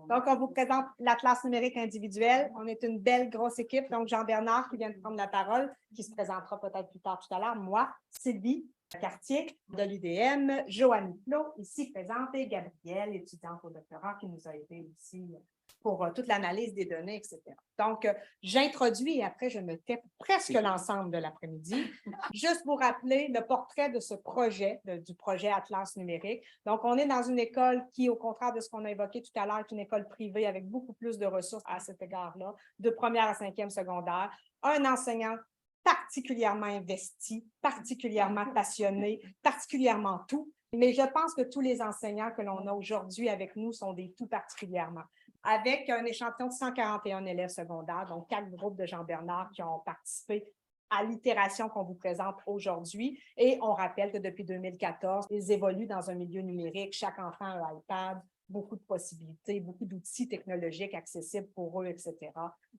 Donc, on vous présente l'Atlas numérique individuel. On est une belle grosse équipe. Donc, Jean-Bernard qui vient de prendre la parole, qui se présentera peut-être plus tard tout à l'heure. Moi, Sylvie Cartier de l'UDM, Joanne Plot, ici présente, et Gabrielle, étudiante au doctorat, qui nous a aidé aussi pour toute l'analyse des données, etc. Donc, j'introduis et après, je me tais presque l'ensemble de l'après-midi. Juste vous rappeler le portrait de ce projet, du projet Atlas numérique. Donc, on est dans une école qui, au contraire de ce qu'on a évoqué tout à l'heure, est une école privée avec beaucoup plus de ressources à cet égard-là, de première à cinquième secondaire. Un enseignant particulièrement investi, particulièrement passionné, particulièrement tout. Mais je pense que tous les enseignants que l'on a aujourd'hui avec nous sont des tout particulièrement. Avec un échantillon de 141 élèves secondaires, donc 4 groupes de Jean-Bernard qui ont participé à l'itération qu'on vous présente aujourd'hui. Et on rappelle que depuis 2014, ils évoluent dans un milieu numérique. Chaque enfant a un iPad, beaucoup de possibilités, beaucoup d'outils technologiques accessibles pour eux, etc.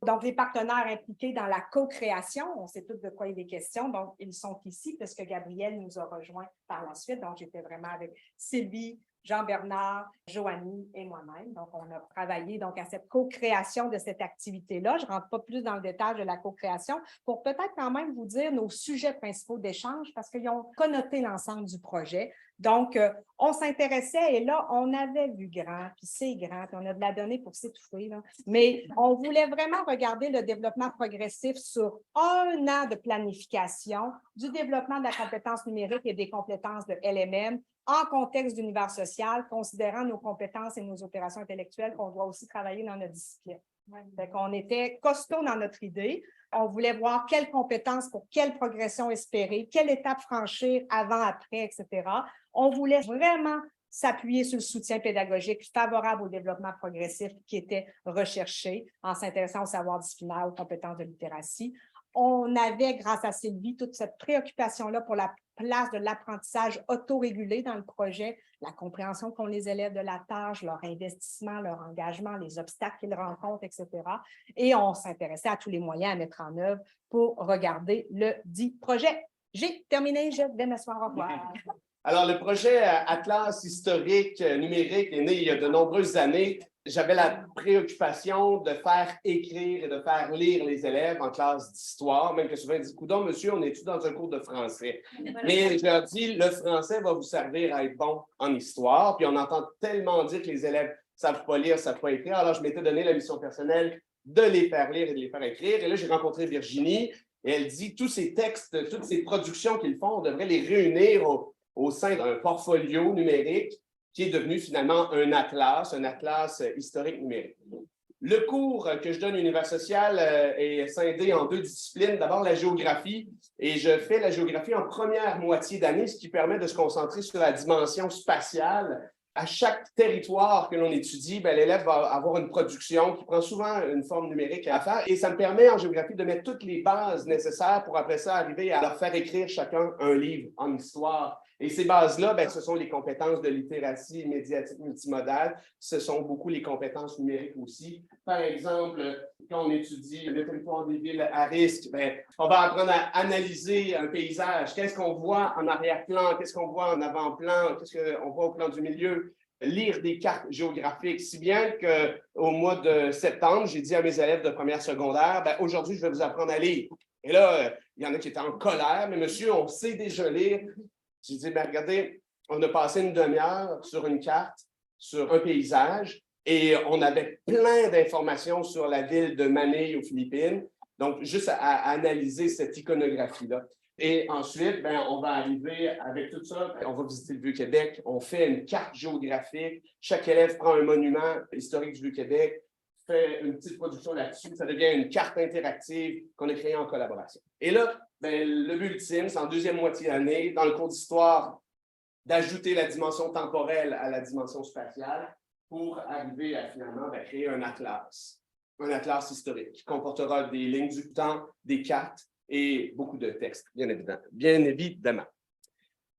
Donc, les partenaires impliqués dans la co-création, on sait tous de quoi il est question, donc ils sont ici parce que Gabrielle nous a rejoints par la suite. Donc, j'étais vraiment avec Sylvie, Jean-Bernard, Joanie et moi-même. Donc, on a travaillé donc, à cette co-création de cette activité-là. Je ne rentre pas plus dans le détail de la co-création pour peut-être quand même vous dire nos sujets principaux d'échange parce qu'ils ont connoté l'ensemble du projet. Donc, on s'intéressait et là, on avait vu grand, puis c'est grand, puis on a de la donnée pour s'étouffer, là. Mais on voulait vraiment regarder le développement progressif sur un an de planification du développement de la compétence numérique et des compétences de LMM en contexte d'univers social, considérant nos compétences et nos opérations intellectuelles qu'on doit aussi travailler dans notre discipline. Fait qu'on était costaud dans notre idée. On voulait voir quelles compétences pour quelle progression espérer, quelle étape franchir avant, après, etc. On voulait vraiment s'appuyer sur le soutien pédagogique favorable au développement progressif qui était recherché en s'intéressant au savoir disciplinaire, aux compétences de littératie. On avait, grâce à Sylvie, toute cette préoccupation-là pour la place de l'apprentissage autorégulé dans le projet, la compréhension qu'ont les élèves de la tâche, leur investissement, leur engagement, les obstacles qu'ils rencontrent, etc. Et on s'intéressait à tous les moyens à mettre en œuvre pour regarder le dit projet. J'ai terminé, je vais m'asseoir. Au revoir. Alors, le projet Atlas historique numérique est né il y a de nombreuses années. J'avais la préoccupation de faire écrire et de faire lire les élèves en classe d'histoire, même que souvent ils disent « Coudonc, monsieur, on est-tu dans un cours de français? » Mais je leur dis « Le français va vous servir à être bon en histoire. » Puis on entend tellement dire que les élèves ne savent pas lire, ne savent pas écrire. Alors, je m'étais donné la mission personnelle de les faire lire et de les faire écrire. Et là, j'ai rencontré Virginie et elle dit « Tous ces textes, toutes ces productions qu'ils font, on devrait les réunir au sein d'un portfolio numérique qui est devenu finalement un atlas historique numérique. Le cours que je donne à l'univers social est scindé en 2 disciplines. D'abord, la géographie, et je fais la géographie en première moitié d'année, ce qui permet de se concentrer sur la dimension spatiale. À chaque territoire que l'on étudie, l'élève va avoir une production qui prend souvent une forme numérique à faire, et ça me permet en géographie de mettre toutes les bases nécessaires pour après ça arriver à leur faire écrire chacun un livre en histoire. Et ces bases-là, ce sont les compétences de littératie médiatique multimodale. Ce sont beaucoup les compétences numériques aussi. Par exemple, quand on étudie le territoire des villes à risque, on va apprendre à analyser un paysage. Qu'est-ce qu'on voit en arrière-plan? Qu'est-ce qu'on voit en avant-plan? Qu'est-ce qu'on voit au plan du milieu? Lire des cartes géographiques, si bien qu'au mois de septembre, j'ai dit à mes élèves de première secondaire, aujourd'hui, je vais vous apprendre à lire. Et là, il y en a qui étaient en colère, mais monsieur, on sait déjà lire. J'ai dit, regardez, on a passé une demi-heure sur une carte, sur un paysage, et on avait plein d'informations sur la ville de Manille aux Philippines. Donc, juste à analyser cette iconographie-là. Et ensuite, on va arriver avec tout ça, on va visiter le Vieux-Québec, on fait une carte géographique, chaque élève prend un monument historique du Vieux-Québec, fait une petite production là-dessus, ça devient une carte interactive qu'on a créée en collaboration. Et là, le but ultime, c'est en deuxième moitié d'année, dans le cours d'histoire, d'ajouter la dimension temporelle à la dimension spatiale pour arriver à finalement créer un atlas historique qui comportera des lignes du temps, des cartes et beaucoup de textes, bien évidemment.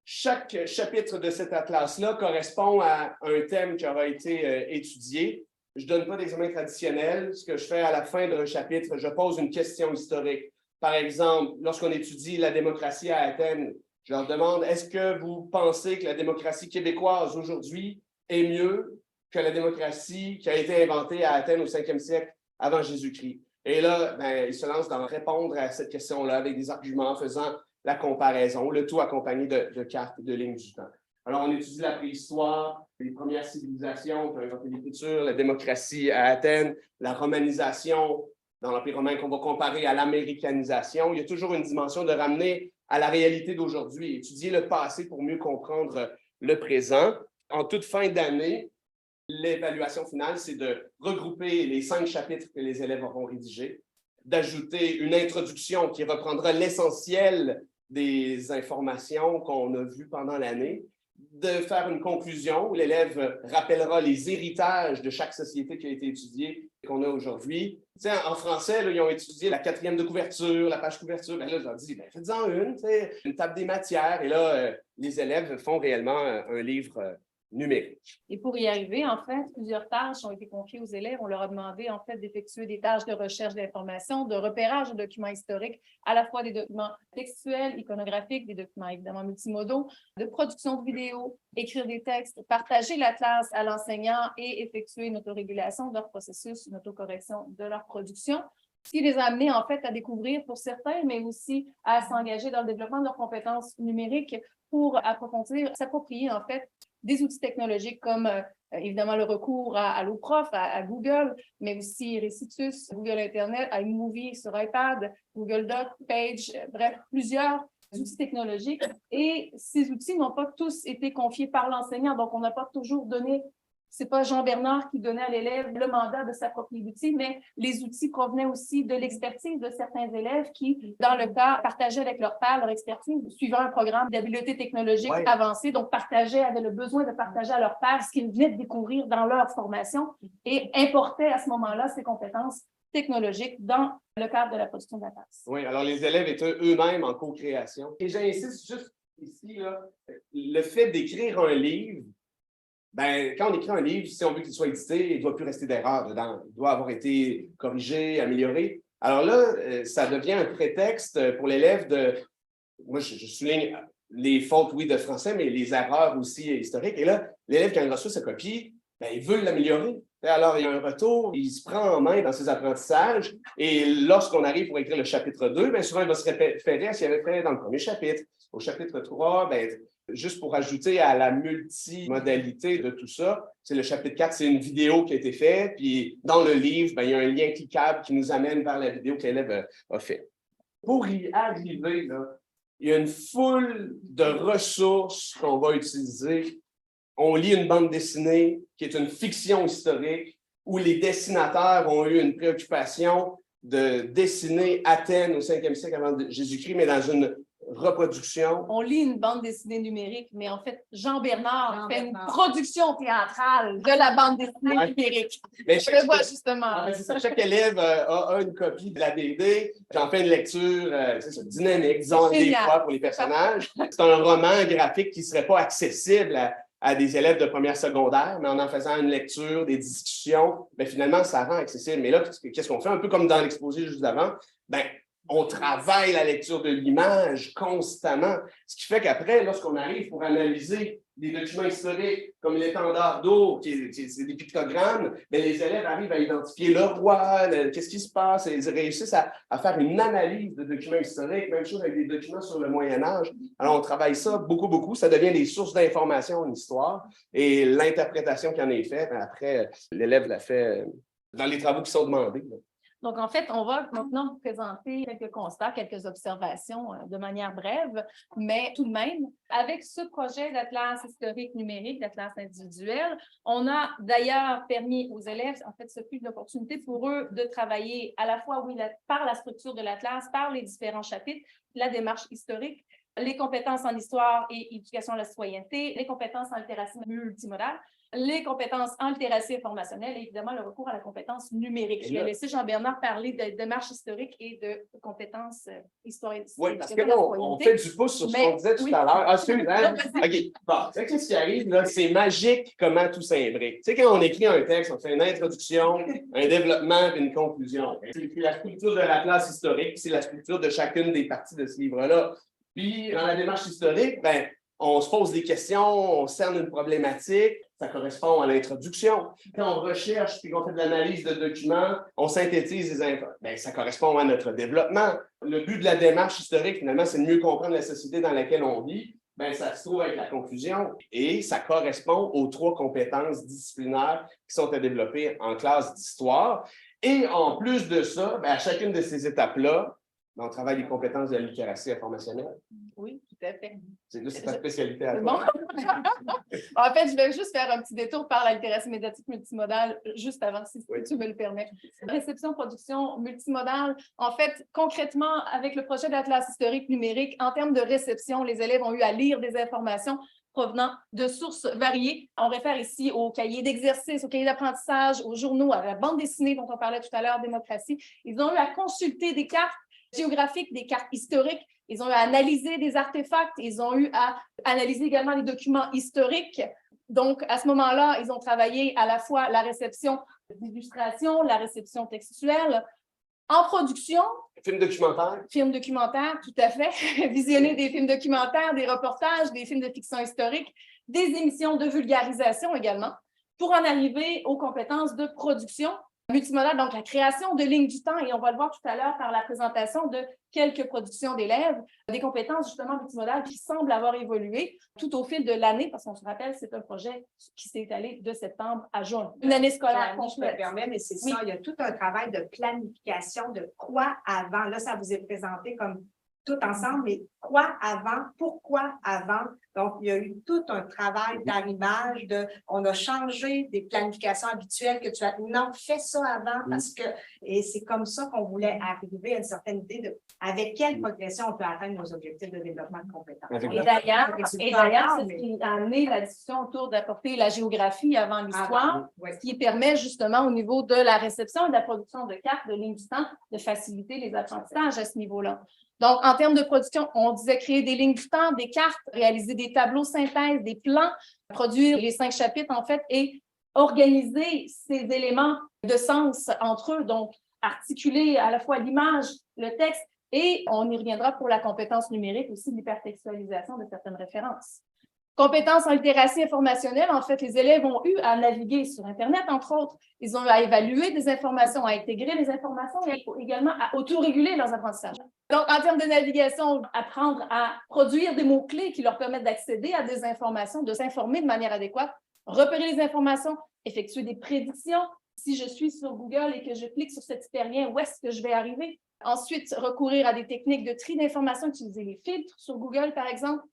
Chaque chapitre de cet atlas-là correspond à un thème qui aura été étudié. Je ne donne pas d'examen traditionnel. Ce que je fais à la fin d'un chapitre, je pose une question historique. Par exemple, lorsqu'on étudie la démocratie à Athènes, je leur demande, est-ce que vous pensez que la démocratie québécoise aujourd'hui est mieux que la démocratie qui a été inventée à Athènes au 5e siècle avant Jésus-Christ. Et là, il se lance dans répondre à cette question-là avec des arguments faisant la comparaison, le tout accompagné de cartes et de lignes du temps. Alors, on étudie la préhistoire, les premières civilisations qui ont inventé l'écriture, la démocratie à Athènes, la romanisation dans l'Empire romain qu'on va comparer à l'américanisation. Il y a toujours une dimension de ramener à la réalité d'aujourd'hui, étudier le passé pour mieux comprendre le présent. En toute fin d'année, l'évaluation finale, c'est de regrouper les 5 chapitres que les élèves auront rédigés, d'ajouter une introduction qui reprendra l'essentiel des informations qu'on a vues pendant l'année, de faire une conclusion où l'élève rappellera les héritages de chaque société qui a été étudiée et qu'on a aujourd'hui. Tu sais, en français, là, ils ont étudié la 4e de couverture, la page couverture. Là, je leur dis, faites-en une table des matières. Et là, les élèves font réellement un livre numérique. Et pour y arriver, en fait, plusieurs tâches ont été confiées aux élèves. On leur a demandé, en fait, d'effectuer des tâches de recherche d'informations, de repérage de documents historiques, à la fois des documents textuels, iconographiques, des documents évidemment multimodaux, de production de vidéos, écrire des textes, partager l'atlas à l'enseignant et effectuer une autorégulation de leur processus, une autocorrection de leur production. Ce qui les a amenés, en fait, à découvrir pour certains, mais aussi à s'engager dans le développement de leurs compétences numériques pour approfondir, s'approprier, en fait, des outils technologiques comme évidemment le recours à l'OPROF, à Google, mais aussi Recitus, Google Internet, iMovie sur iPad, Google Doc, Page, bref, plusieurs outils technologiques. Et ces outils n'ont pas tous été confiés par l'enseignant, donc on n'a pas toujours donné, c'est pas Jean-Bernard qui donnait à l'élève le mandat de s'approprier l'outil, mais les outils provenaient aussi de l'expertise de certains élèves qui, dans le cas, partageaient avec leur père leur expertise, suivant un programme d'habileté technologique avancé, donc avaient le besoin de partager à leur père ce qu'ils venaient de découvrir dans leur formation et importaient à ce moment-là ces compétences technologiques dans le cadre de la production de la classe. Oui, alors les élèves étaient eux-mêmes en co-création. Et j'insiste juste ici, là, le fait d'écrire un livre, quand on écrit un livre, si on veut qu'il soit édité, il ne doit plus rester d'erreur dedans. Il doit avoir été corrigé, amélioré. Alors là, ça devient un prétexte pour l'élève de... Moi, je souligne les fautes, oui, de français, mais les erreurs aussi historiques. Et là, l'élève, quand il reçoit sa copie, il veut l'améliorer. Alors, il y a un retour, il se prend en main dans ses apprentissages. Et lorsqu'on arrive pour écrire le chapitre 2, souvent, il va se référer à ce qu'il avait fait dans le premier chapitre. Au chapitre 3, juste pour ajouter à la multimodalité de tout ça, c'est le chapitre 4, c'est une vidéo qui a été faite, puis dans le livre, il y a un lien cliquable qui nous amène vers la vidéo que l'élève a faite. Pour y arriver, là, il y a une foule de ressources qu'on va utiliser. On lit une bande dessinée qui est une fiction historique où les dessinateurs ont eu une préoccupation de dessiner Athènes au 5e siècle avant Jésus-Christ, mais dans une reproduction. On lit une bande dessinée numérique, mais en fait, Jean-Bernard fait une production théâtrale de la bande dessinée numérique. Mais je le vois justement. Chaque élève a une copie de la BD. J'en fais une lecture dynamique, disons, des fois pour les personnages. C'est un roman graphique qui ne serait pas accessible à des élèves de première secondaire, mais en faisant une lecture, des discussions, finalement, ça rend accessible. Mais là, qu'est-ce qu'on fait? Un peu comme dans l'exposé juste avant, on travaille la lecture de l'image constamment, ce qui fait qu'après, lorsqu'on arrive pour analyser des documents historiques comme l'étendard d'eau, c'est des pictogrammes, les élèves arrivent à identifier le roi, qu'est-ce qui se passe, et ils réussissent à faire une analyse de documents historiques, même chose avec des documents sur le Moyen-Âge. Alors, on travaille ça beaucoup, ça devient des sources d'information en histoire, et l'interprétation qui en est faite, après, l'élève la fait dans les travaux qui sont demandés. Donc, en fait, on va maintenant vous présenter quelques constats, quelques observations de manière brève, mais tout de même, avec ce projet d'atlas historique numérique, d'atlas individuel, on a d'ailleurs permis aux élèves, en fait, ce fut une opportunité pour eux de travailler à la fois, oui, par la structure de l'atlas, par les différents chapitres, la démarche historique, les compétences en histoire et éducation à la citoyenneté, les compétences en littératie multimodale, les compétences en littératie informationnelle et évidemment le recours à la compétence numérique. Je vais laisser Jean-Bernard parler de démarche historique et de compétences historiques. Oui, parce que là, on fait du pouce sur ce qu'on disait tout à l'heure. Ah, excusez-moi. OK. Bon, qu'est-ce qui arrive, là? C'est magique comment tout s'imbrique. Tu sais, quand on écrit un texte, on fait une introduction, un développement et une conclusion. C'est la structure de la classe historique, c'est la structure de chacune des parties de ce livre-là. Puis, dans la démarche historique, On se pose des questions, on cerne une problématique, ça correspond à l'introduction. Quand on recherche puis qu'on fait de l'analyse de documents, on synthétise les infos. Bien, ça correspond à notre développement. Le but de la démarche historique, finalement, c'est de mieux comprendre la société dans laquelle on vit. Bien, ça se trouve avec la conclusion et ça correspond aux 3 compétences disciplinaires qui sont à développer en classe d'histoire. Et en plus de ça, bien, à chacune de ces étapes-là, on travaille les compétences de la littératie informationnelle. Oui, tout à fait. C'est ta spécialité à Bon. toi. En fait, je vais juste faire un petit détour par la littératie médiatique multimodale juste avant, si Oui. tu me le permets. Réception, production multimodale. En fait, concrètement, avec le projet d'Atlas historique numérique, en termes de réception, les élèves ont eu à lire des informations provenant de sources variées. On réfère ici aux cahiers d'exercice, aux cahiers d'apprentissage, aux journaux, à la bande dessinée dont on parlait tout à l'heure, Démocratie. Ils ont eu à consulter des cartes géographiques, des cartes historiques. Ils ont eu à analyser des artefacts. Ils ont eu à analyser également les documents historiques. Donc, à ce moment-là, ils ont travaillé à la fois la réception d'illustrations, la réception textuelle. En production, Film documentaire. films documentaires, tout à fait. Visionner des films documentaires, des reportages, des films de fiction historique, des émissions de vulgarisation également, pour en arriver aux compétences de production multimodale, donc la création de lignes du temps, et on va le voir tout à l'heure par la présentation de quelques productions d'élèves, des compétences justement multimodales qui semblent avoir évolué tout au fil de l'année, parce qu'on se rappelle, c'est un projet qui s'est étalé de septembre à juin. Une année scolaire Je me complète. permets, mais c'est Oui. ça, il y a tout un travail de planification de quoi avant. Là, ça vous est présenté comme tout ensemble, mais quoi avant, pourquoi avant. Donc, il y a eu tout un travail d'arrimage, on a changé des planifications habituelles que tu as. Non, fais ça avant parce que, et c'est comme ça qu'on voulait arriver à une certaine idée de avec quelle progression on peut atteindre nos objectifs de développement de compétences. Avec Et d'ailleurs, c'est ce qui a amené la discussion autour d'apporter la géographie avant l'histoire, ce qui permet justement au niveau de la réception et de la production de cartes, de lignes du temps, de faciliter les apprentissages à ce niveau-là. Donc, en termes de production, on disait créer des lignes du temps, des cartes, réaliser des tableaux synthèse, des plans, produire les 5 chapitres, en fait, et organiser ces éléments de sens entre eux, donc articuler à la fois l'image, le texte, et on y reviendra pour la compétence numérique aussi, l'hypertextualisation de certaines références. Compétences en littératie informationnelle, en fait, les élèves ont eu à naviguer sur Internet, entre autres. Ils ont eu à évaluer des informations, à intégrer les informations et également à autoréguler leurs apprentissages. Donc, en termes de navigation, apprendre à produire des mots-clés qui leur permettent d'accéder à des informations, de s'informer de manière adéquate, repérer les informations, effectuer des prédictions. Si je suis sur Google et que je clique sur cet hyperlien, où est-ce que je vais arriver? Ensuite, recourir à des techniques de tri d'informations, utiliser les filtres sur Google, par exemple.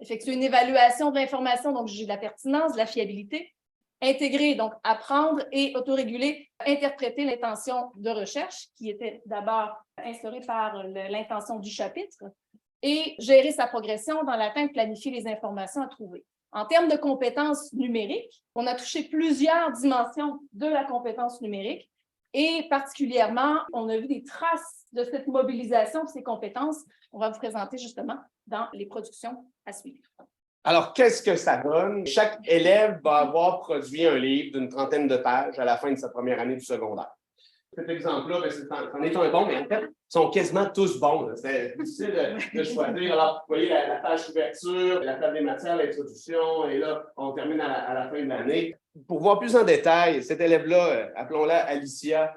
Effectuer une évaluation de l'information, donc juger de la pertinence, de la fiabilité. Intégrer, donc apprendre et autoréguler, interpréter l'intention de recherche qui était d'abord instaurée par l'intention du chapitre et gérer sa progression dans l'atteinte, planifier les informations à trouver. En termes de compétences numériques, on a touché plusieurs dimensions de la compétence numérique et particulièrement, on a vu des traces de cette mobilisation de ces compétences. On va vous présenter justement dans les productions à suivre. Alors, qu'est-ce que ça donne? Chaque élève va avoir produit un livre d'une trentaine de pages à la fin de sa première année du secondaire. Cet exemple-là, c'en est un bon, mais en fait, ils sont quasiment tous bons. C'est difficile de choisir. Alors, vous voyez la page couverture, la table des matières, l'introduction, et là, on termine à la fin de l'année. Pour voir plus en détail, cet élève-là, appelons-la Alicia.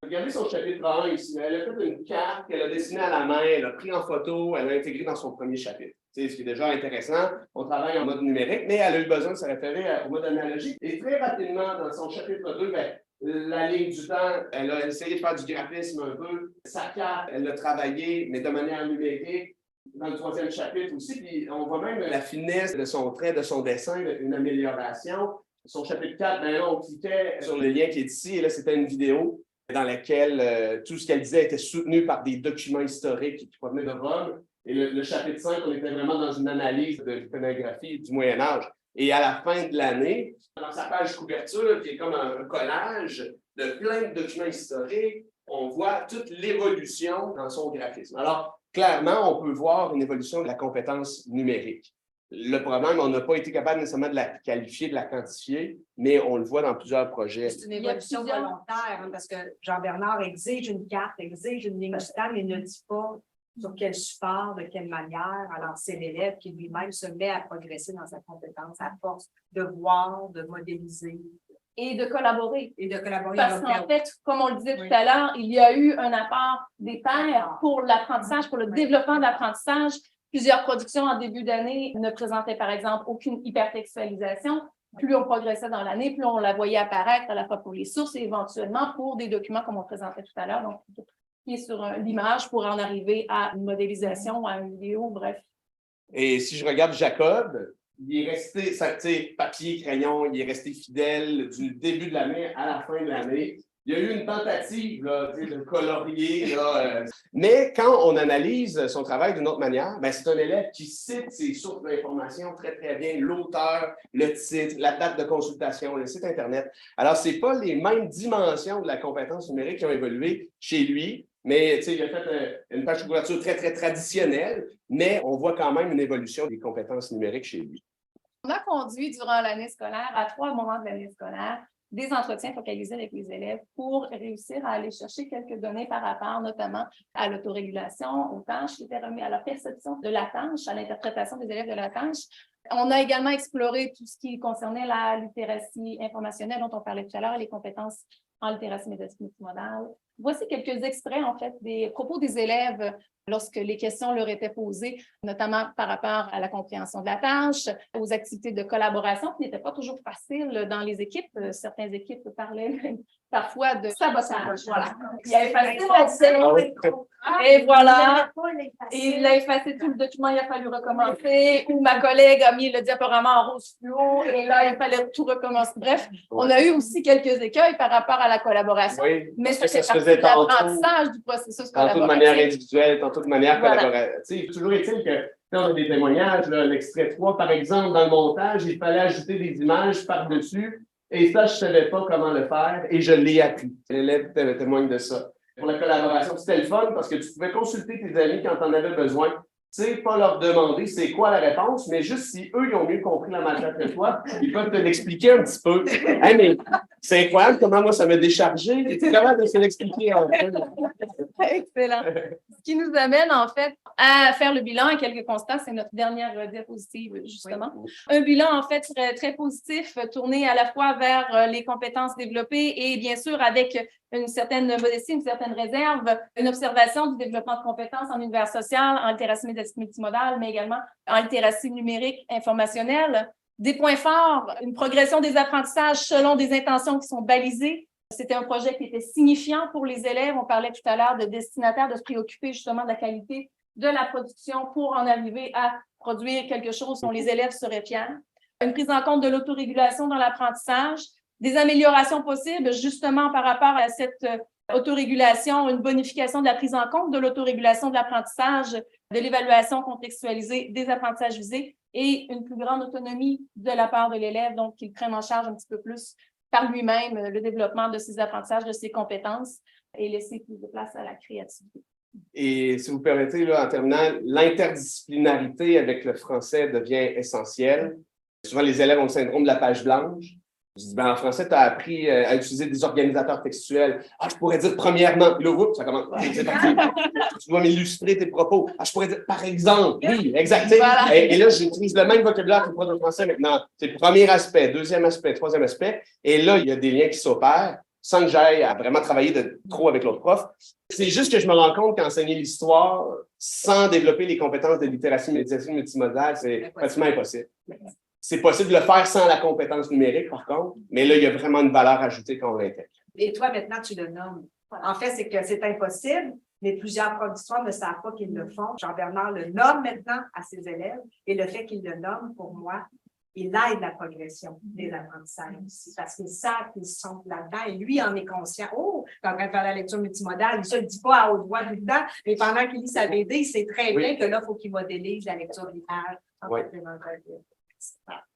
Regardez son chapitre 1 ici. Elle a fait une carte qu'elle a dessinée à la main, elle a pris en photo, elle l'a intégrée dans son premier chapitre. C'est ce qui est déjà intéressant. On travaille en mode numérique, mais elle a eu besoin de se référer au mode analogique. Et très rapidement, dans son chapitre 2, la ligne du temps, elle a essayé de faire du graphisme un peu. Sa carte, elle l'a travaillée, mais de manière numérique. Dans le 3e chapitre aussi, puis on voit même la finesse de son trait, de son dessin, une amélioration. Son chapitre 4, là, on cliquait sur le lien qui est ici, et là, c'était une vidéo dans laquelle tout ce qu'elle disait était soutenu par des documents historiques qui provenaient de Rome. Et le chapitre 5, on était vraiment dans une analyse de l'iconographie du Moyen Âge. Et à la fin de l'année, dans sa page couverture, qui est comme un collage de plein de documents historiques, on voit toute l'évolution dans son graphisme. Alors, clairement, on peut voir une évolution de la compétence numérique. Le problème, on n'a pas été capable nécessairement de la qualifier, de la quantifier, mais on le voit dans plusieurs projets. C'est une évolution volontaire, parce que Jean-Bernard exige une carte, exige une ligne du temps, mais ne dit pas sur quel support, de quelle manière. Alors, c'est l'élève qui lui-même se met à progresser dans sa compétence à force de voir, de modéliser Et de collaborer. et de collaborer. Parce qu'en fait, comme on le disait tout à l'heure, il y a eu un apport des pairs pour l'apprentissage, pour le développement de l'apprentissage. Plusieurs productions en début d'année ne présentaient, par exemple, aucune hypertextualisation. Plus on progressait dans l'année, plus on la voyait apparaître à la fois pour les sources et éventuellement pour des documents comme on présentait tout à l'heure. Donc, qui est sur l'image pour en arriver à une modélisation, à une vidéo, bref. Et si je regarde Jacob, il est resté, ça, papier, crayon, il est resté fidèle du début de l'année à la fin de l'année. Il y a eu une tentative là, de colorier. Là, mais quand on analyse son travail d'une autre manière, ben, c'est un élève qui cite ses sources d'information très, très bien, l'auteur, le titre, la date de consultation, le site Internet. Alors, ce n'est pas les mêmes dimensions de la compétence numérique qui ont évolué chez lui, mais il a fait une page de couverture très, très traditionnelle, mais on voit quand même une évolution des compétences numériques chez lui. On a conduit durant l'année scolaire, à 3 moments de l'année scolaire, des entretiens focalisés avec les élèves pour réussir à aller chercher quelques données par rapport notamment à l'autorégulation, aux tâches qui étaient remises, à la perception de la tâche, à l'interprétation des élèves de la tâche. On a également exploré tout ce qui concernait la littératie informationnelle dont on parlait tout à l'heure et les compétences en littératie médiatique multimodale. Voici quelques extraits, en fait, des propos des élèves lorsque les questions leur étaient posées, notamment par rapport à la compréhension de la tâche, aux activités de collaboration qui n'étaient pas toujours faciles dans les équipes. Certaines équipes parlaient parfois de sabotage. Voilà. Il a effacé et voilà. Et il a effacé tout le document, il a fallu recommencer. Ou ma collègue a mis le diaporama en rose fluo et là, il fallait tout recommencer. Bref, on a eu aussi quelques écoutes par rapport à la collaboration. Oui, mais ça se fait faisait l'apprentissage du processus tantôt de manière individuelle, tantôt de manière collaborative. Toujours est-il que on a des témoignages, l'extrait 3, par exemple, dans le montage, il fallait ajouter des images par-dessus, et ça, je ne savais pas comment le faire, et je l'ai appris. L'élève témoigne de ça. Pour la collaboration, c'était le fun parce que tu pouvais consulter tes amis quand tu en avais besoin. Tu sais, pas leur demander c'est quoi la réponse, mais juste si eux, ils ont mieux compris la matière que toi, ils peuvent te l'expliquer un petit peu. Hey, mais c'est incroyable comment moi, ça m'a déchargé. Es-tu capable de se l'expliquer un peu? Excellent. Ce qui nous amène, en fait, à faire le bilan et quelques constats. C'est notre dernière diapositive, justement. Oui. Un bilan, en fait, très positif, tourné à la fois vers les compétences développées et, bien sûr, avec une certaine modestie, une certaine réserve, une observation du développement de compétences en univers social, en littératie médiatique multimodale, mais également en littératie numérique informationnelle. Des points forts, une progression des apprentissages selon des intentions qui sont balisées. C'était un projet qui était signifiant pour les élèves. On parlait tout à l'heure de destinataires, de se préoccuper justement de la qualité de la production pour en arriver à produire quelque chose dont les élèves seraient fiers. Une prise en compte de l'autorégulation dans l'apprentissage, des améliorations possibles justement par rapport à cette autorégulation, une bonification de la prise en compte de l'autorégulation de l'apprentissage, de l'évaluation contextualisée des apprentissages visés et une plus grande autonomie de la part de l'élève, donc qu'il prenne en charge un petit peu plus par lui-même le développement de ses apprentissages, de ses compétences et laisser plus de place à la créativité. Et si vous permettez, là, en terminant, l'interdisciplinarité avec le français devient essentielle. Souvent, les élèves ont le syndrome de la page blanche. Je dis, en français, tu as appris à utiliser des organisateurs textuels. Ah, je pourrais dire premièrement. Puis là, oups, ça commence. C'est parti. Tu dois m'illustrer tes propos. Ah, je pourrais dire par exemple. Oui, exactement. Voilà. Et là, j'utilise le même vocabulaire que le prof de français maintenant. C'est le premier aspect, deuxième aspect, troisième aspect. Et là, il y a des liens qui s'opèrent sans que j'aille à vraiment travailler trop avec l'autre prof. C'est juste que je me rends compte qu'enseigner l'histoire sans développer les compétences de littératie médiatique multimodale, c'est pratiquement impossible. C'est possible de le faire sans la compétence numérique, par contre, mais là, il y a vraiment une valeur ajoutée quand on l'intègre. Et toi, maintenant, tu le nommes. En fait, c'est que c'est impossible, mais plusieurs profs d'histoire ne savent pas qu'ils le font. Jean-Bernard le nomme maintenant à ses élèves, et le fait qu'il le nomme, pour moi, il aide la progression des apprentissages aussi, parce qu'ils savent qu'ils sont là-dedans, et lui en est conscient. Oh, quand on va faire la lecture multimodale, il ne se le dit pas à haute voix tout le temps, mais pendant qu'il lit sa BD, il sait très bien que là, il faut qu'il modélise la lecture d'image. Oui.